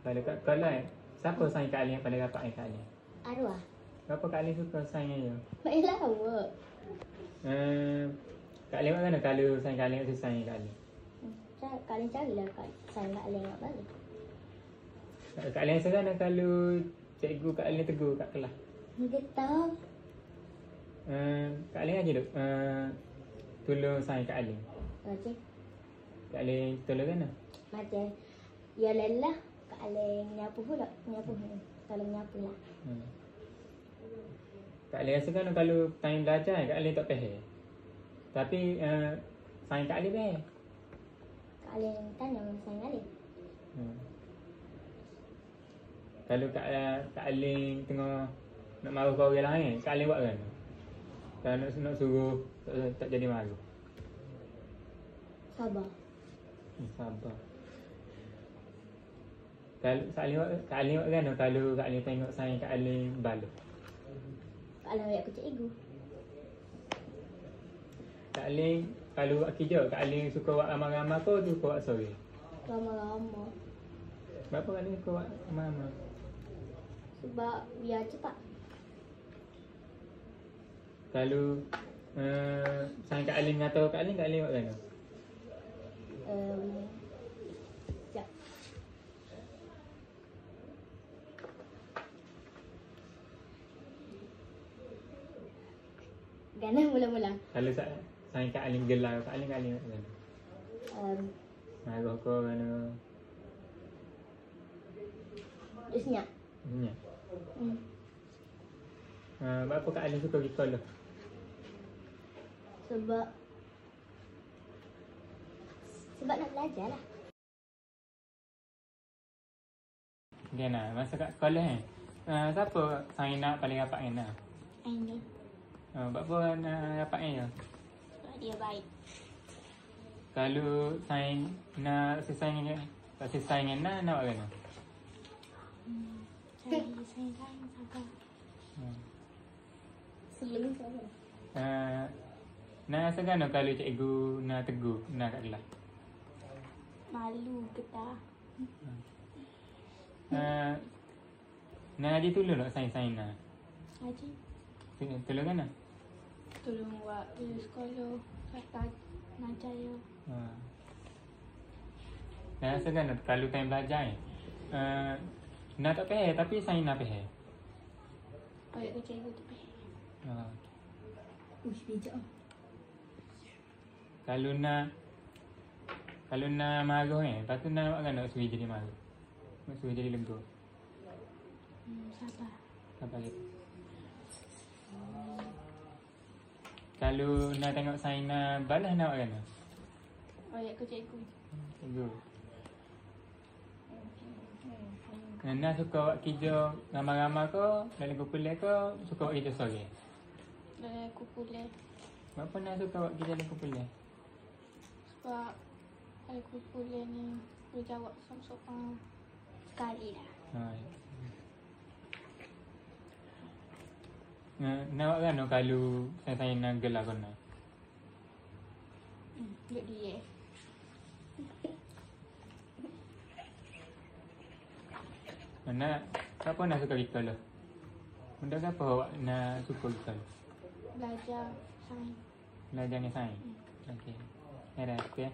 Kalau kat sekolah, siapa saing Kak Alin yang paling rapat dengan Kak Alin? Arwah. Kenapa Kak Alin suka saing dengan dia? Baiklah awak. Kak Alin mana kalau saing Kak Alin atau saing Kak Alin? Kalian carilah saya Kak Alin nak balik. Kak Alin rasa kan kalau cikgu Kak Alin tegur kat kelas? Mungkin tahu. Kak Alin aja duk tolong saing Kak Alin. Macam Kak Alin tolong kan? macam ya lelah Kak Alin nyapu pula. Tolong nyapu lah. Kak Alin rasa kan kalau time belajar Kak Alin tak faham. Tapi saing Kak Alin faham. Kak Alin tanya saya Alin. Kalau Kak Alin tengah nak marah kau orang lain, Kak Alin buat kan? Kalau nak suruh tak jadi marah. Sabar. Sabar. Kalau Kak Alin buat kan? Kalau Kak Alin tengok saing Kak Alin balut. Kak Alin aku cikgu. Kak Alin kalau buat kerja, Kak Alin suka buat ramai-ramai kau tu suka buat sorry? Lama-lama. Kenapa Kak Alin suka buat ramai-ramai? Sebab biar cepat. Kalau saing Kak Alin kata Kak Alin buat kan? Sekejap. Gana mula-mula. Kalau saing Kak Alin gelar, Kak Alin buat kan? Marah kau kan? Dia senyap. Ya. Berapa Kak Alin suka pergi sekolah? Sebab nak belajar lah. Okay, masa kat sekolah siapa saing nak paling rapat dengan nak? Aini. Berapa nak rapat dengan dia? Sebab dia baik. Kalau saing nak sesaing dengan tak sesaing dengan nak buat kan? Saya sabar. Sebelum saya. Nak rasa kan kalau cikgu nak tegur nak kat kelas? Malu getah. Nak Haji tolong tak saing-saing nak? Haji. Tolong kan? Tolong buat di sekolah. Kata Najaya. Nak rasa kan kalau time belajar nak tak faham tapi saing nak faham. Baik ke cikgu tu faham. Uish, bijak. Kalau nak marah lepas tu nak buat kan nak suruh jadi marah. Nak suruh jadi lega. Sabar. Sabar gitu. Kalau nak tengok saing nak balas nak buat kan? Baik ke cikgu. Cikgu. Nak suka buat kerja ramai-ramai ke dalam kumpulan ke suka buat kerja seorang? Dalam kumpulan. Kenapa nak suka buat kerja dalam kumpulan? Sebab dalam kumpulan ni boleh jawab soalan sekali lah. Nak buat kan kalau saya nak gelar kau nak? Duduk dia. Nak siapa nak suka kita lah? Benda siapa awak nak suka kita lah? Belajar sains. Belajar dengan sains? Okey. Ada apa ya?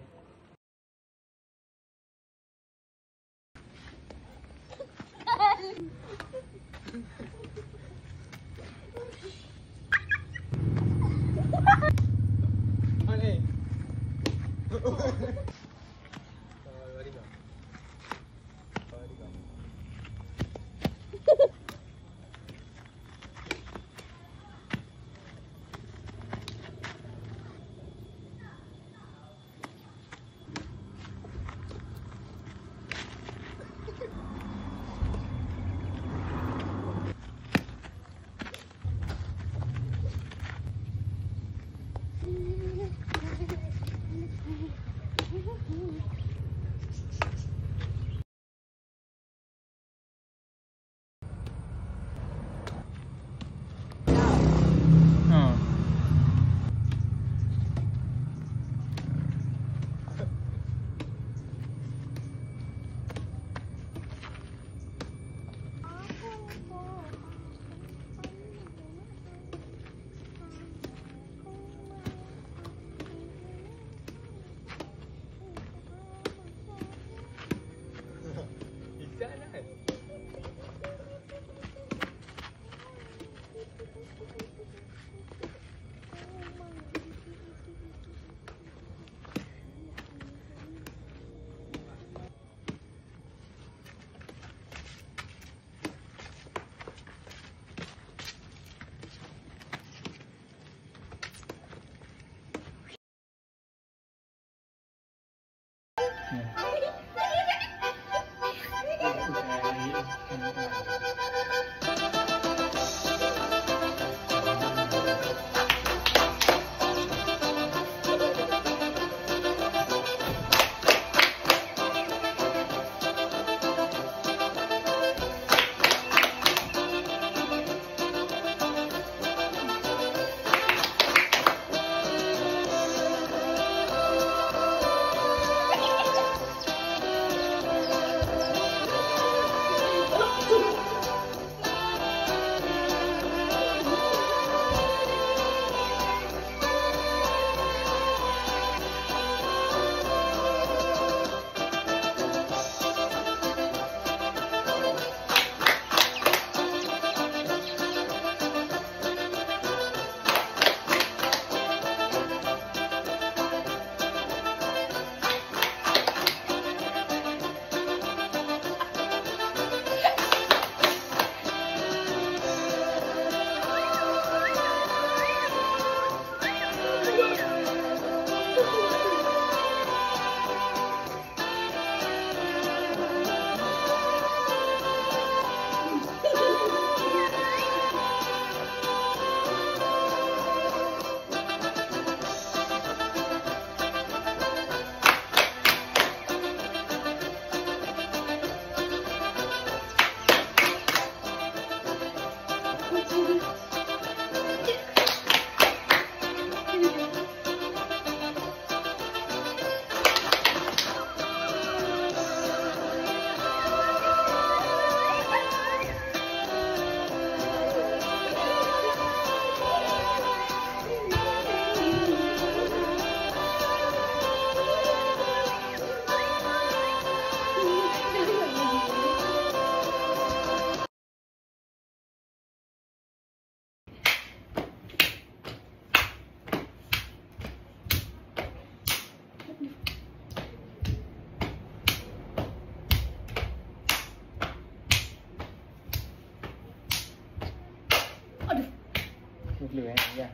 Dulu ya.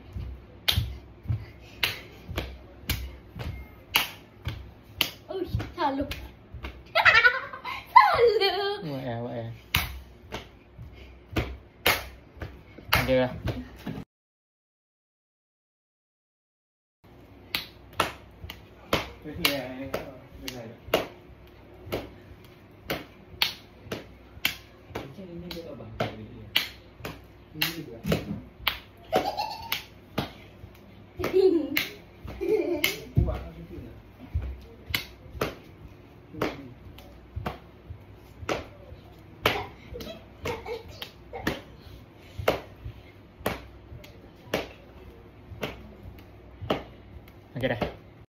Oh, salu. Salu. Buat ya. Ada lah. Ya, benar. Macam ini dia tak bangkit dia. Ini juga. Buat macam tu lah. Okey dah.